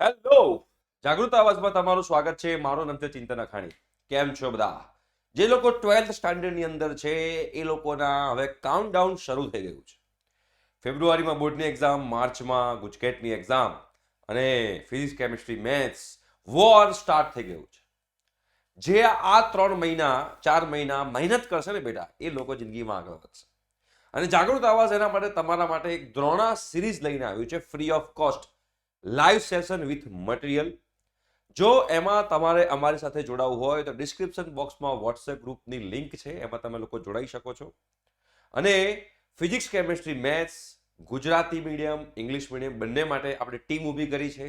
Hello, જાગૃત અવાજમાં તમારું સ્વાગત છે. મારું નામ છે ચિંતન અખાણી. કેમ છો બધા? જે લોકો 12th સ્ટાન્ડર્ડની અંદર છે એ લોકોના હવે કાઉન્ટડાઉન શરૂ થઈ ગયું છે. ફેબ્રુઆરીમાં બોર્ડની એક્ઝામ, માર્ચમાં ગુજકેટની એક્ઝામ અને physics, chemistry, maths war start થઈ ગયું છે. જે આ 3 મહિના 4 મહિના મહેનત કરશે ને બેટા, એ લોકો જિંદગીમાં આગળ વધશે. અને જાગૃત આવાજ એના માટે તમારા માટે એક દ્રોણા સિરીઝ લઈને આવ્યું છે, free of cost live session with material. જો એમાં તમારે અમારી સાથે જોડાવવું હોય તો ડિસ્ક્રિપ્શન બોક્સમાં વોટ્સએપ ગ્રુપની લિંક છે, એમાં તમે લોકો જોડાઈ શકો છો. અને physics, chemistry, maths Gujarati medium, English medium બંને માટે આપણે ટીમ ઊભી કરી છે.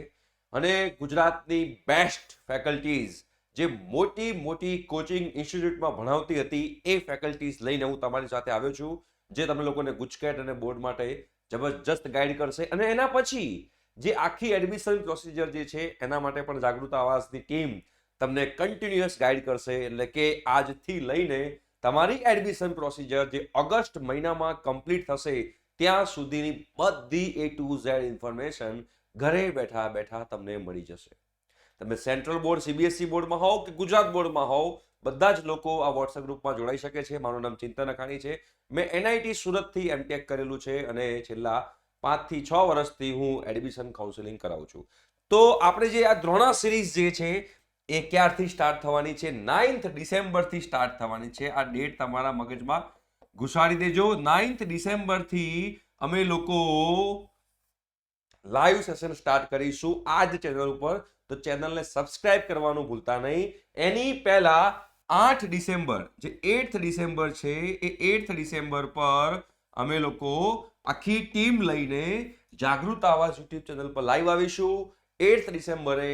અને ગુજરાતની બેસ્ટ ફેકલ્ટીઝ જે મોટી મોટી કોચિંગ ઇન્સ્ટિટ્યૂટમાં ભણાવતી હતી એ ફેકલ્ટીઝ લઈને હું તમારી સાથે આવ્યો છું, જે તમે લોકોને ગુજકેટ અને બોર્ડ માટે જબરજસ્ત ગાઈડ કરશે. અને એના પછી જે આખી એડમિશન પ્રોસિજર જે છે એના માટે પણ જાગૃત આવાસની ટીમ તમને કન્ટિન્યુઅસ ગાઈડ કરશે. એટલે કે આજથી લઈને તમારી એડમિશન પ્રોસિજર જે ઓગસ્ટ મહિનામાં કમ્પ્લીટ થશે ત્યાં સુધીની બધી A to Z ઇન્ફોર્મેશન ઘરે બેઠા બેઠા તમને મળી જશે. તમે સેન્ટ્રલ બોર્ડ CBSE બોર્ડમાં હોવ કે ગુજરાત બોર્ડમાં હોવ, બધા જ લોકો આ વોટ્સએપ ગ્રુપમાં જોડાઈ શકે છે. મારું નામ ચિંતન અખાણી છે. મેં NIT સુરતથી MTech કરેલું છે અને છેલ્લા 5 થી 6 વર્ષથી હું એડમિશન કાઉન્સેલિંગ કરાવું છું. તો આપણે જે આ દ્રોણા સિરીઝ જે છે એ ક્યારથી સ્ટાર્ટ થવાની છે? 9th ડિસેમ્બરથી સ્ટાર્ટ થવાની છે. આ ડેટ તમારા મગજમાં ઘુસાડી દેજો. 9th ડિસેમ્બરથી અમે લોકો લાઈવ સેશન સ્ટાર્ટ કરીશું આ જ ચેનલ ઉપર. તો ચેનલને સબસ્ક્રાઇબ કરવાનું ભૂલતા નહીં. એની પહેલા 8 ડિસેમ્બર જે 8th ડિસેમ્બર છે એ 8th ડિસેમ્બર પર અમે લોકો આખી ટીમ લઈને જાગૃત આવાજ યુટ્યુબ ચેનલ પર લાઈવ આવીશું. 8th ડિસેમ્બરે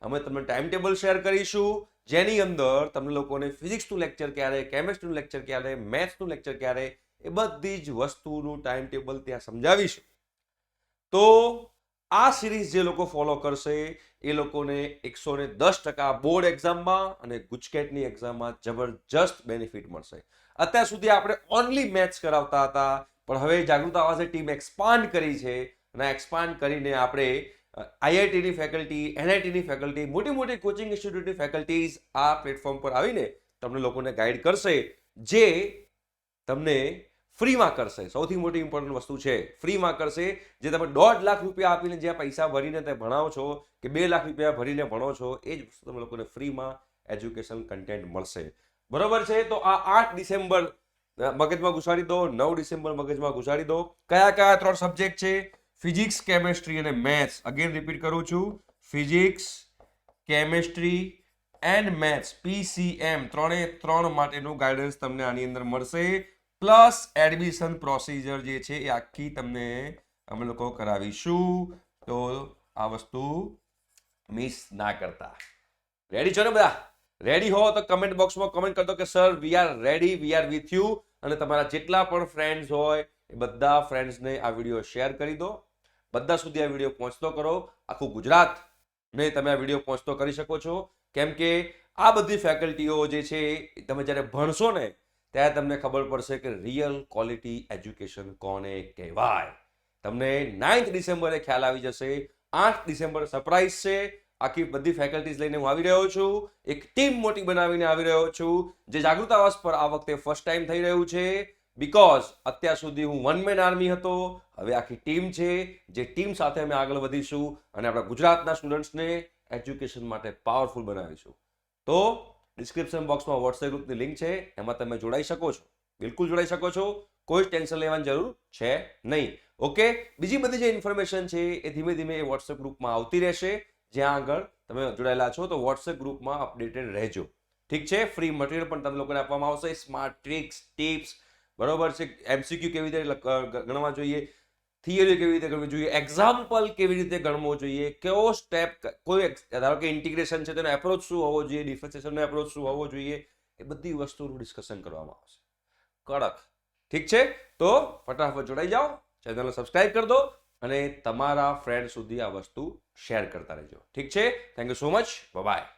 અમે તમને ટાઈમ ટેબલ શેર કરીશું, જેની અંદર તમને લોકોને ફિઝિક્સનું લેક્ચર ક્યારે, કેમેસ્ટ્રીનું લેક્ચર ક્યારે, મેથ્સનું લેક્ચર ક્યારે, એ બધી જ વસ્તુનું ટાઈમ ટેબલ ત્યાં સમજાવીશું. તો આ સિરીઝ જે લોકો ફોલો કરશે એ લોકોને 110% બોર્ડ એક્ઝામમાં અને ગુજકેટની એક્ઝામમાં જબરજસ્ત બેનિફિટ મળશે. અત્યાર સુધી આપણે ઓનલી મેથ્સ કરાવતા હતા, પણ હવે જાગૃત આવાસે ટીમ એક્સપાન્ડ કરી છે. અને એક્સપાન્ડ કરીને આપણે IITની ફેકલ્ટી, NITની ફેકલ્ટી, મોટી મોટી કોચિંગ ઇન્સ્ટિટ્યૂટની ફેકલ્ટીઝ આ પ્લેટફોર્મ પર આવીને તમને લોકોને ગાઈડ કરશે, જે તમને ફ્રીમાં કરશે. સૌથી મોટી ઇમ્પોર્ટન્ટ વસ્તુ છે, ફ્રીમાં કરશે. જે તમે 1.5 લાખ રૂપિયા આપીને જ્યાં પૈસા ભરીને તે ભણાવો છો કે 2 લાખ રૂપિયા ભરીને ભણો છો, એ જ વસ્તુ તમે લોકોને ફ્રીમાં એજ્યુકેશન કન્ટેન્ટ મળશે. બરોબર છે? તો આ 8 ડિસેમ્બર મગજમાં ઘુસાડી દો, 9 ડિસેમ્બર મગજમાં ઘુસાડી દો. કયા કયા 3 સબ્જેક્ટ છે? ફિઝિક્સ, કેમેસ્ટ્રી અને મેથ્સ. અગેન રિપીટ કરું છું, physics, chemistry and maths, PCM 3 માટેનું ગાઈડન્સ તમને આની અંદર મળશે. પ્લસ એડમિશન પ્રોસિજર જે છે એ આખી તમને અમે લોકો કરાવીશું. તો આ વસ્તુ મિસ ના કરતા. રેડી છો ને બધા? રેડી હો તો કમેન્ટ બોક્સમાં કમેન્ટ કરતો કે sir we are ready, we are with you. અને તમારા જેટલા પણ ફ્રેન્ડ્સ હોય એ બધા ફ્રેન્ડ્સને આ વિડીયો શેર કરી દો. બધા સુધી આ વિડીયો પહોંચતો કરો. આખું ગુજરાતને તમે આ વિડીયો પહોંચતો કરી શકો છો. કેમ કે આ બધી ફેકલ્ટીઓ જે છે તમે જ્યારે ભણશો ને ત્યારે તમને ખબર પડશે કે રિયલ ક્વોલિટી એજ્યુકેશન કોને કહેવાય. તમને 9th ડિસેમ્બરે ખ્યાલ આવી જશે. 8 ડિસેમ્બર સરપ્રાઈઝ છે. આખી બધી ફેકલ્ટીઝ લઈને હું આવી રહ્યો છું. એક ટીમ મોટી બનાવીને આવી રહ્યો છું, જે જાગૃત આવાસ પર આ વખતે ફર્સ્ટ ટાઈમ થઈ રહ્યું છે. બીકોઝ અત્યાર સુધી હું વન મેન આર્મી હતો, હવે આખી ટીમ છે. જે ટીમ સાથે અમે આગળ વધીશું અને આપણા ગુજરાતના સ્ટુડન્ટ્સને એજ્યુકેશન માટે પાવરફુલ બનાવીશું. તો ડિસ્ક્રિપ્શન બોક્સમાં વોટ્સએપ ગ્રુપની લિંક છે, એમાં તમે જોડાઈ શકો છો. બિલકુલ જોડાઈ શકો છો. કોઈ ટેન્શન લેવાની જરૂર છે નહીં. ઓકે? બીજી બધી જે ઇન્ફોર્મેશન છે એ ધીમે ધીમે એ વોટ્સએપ ગ્રુપમાં આવતી રહેશે. જ્યાં આગળ તમે જોડાયેલા છો તો વોટ્સએપ ગ્રુપમાં અપડેટેડ રહેજો. ઠીક છે? ફ્રી મટીરિયલ પણ તમને લોકોને આપવામાં આવશે. સ્માર્ટ ટ્રિક્સ, ટિપ્સ, બરોબર છે? MCQ કેવી રીતે ગણવા જોઈએ, થિયરી કેવી રીતે ગણવી જોઈએ, એક્ઝામ્પલ કેવી રીતે ગણવો જોઈએ, કેવો સ્ટેપ, કોઈ ધારો કે ઇન્ટિગ્રેશન છે તેનો એપ્રોચ શું હોવો જોઈએ, ડિફરન્સિએશનનો એપ્રોચ શું હોવો જોઈએ, એ બધી વસ્તુનું ડિસ્કશન કરવામાં આવશે. કડક. ઠીક છે? તો ફટાફટ જોડાઈ જાઓ, ચેનલને સબસ્ક્રાઇબ કરી દો અને તમારા ફ્રેન્ડ સુધી આ વસ્તુ શેર કરતા રહેજો. ઠીક છે? Thank you so much. By.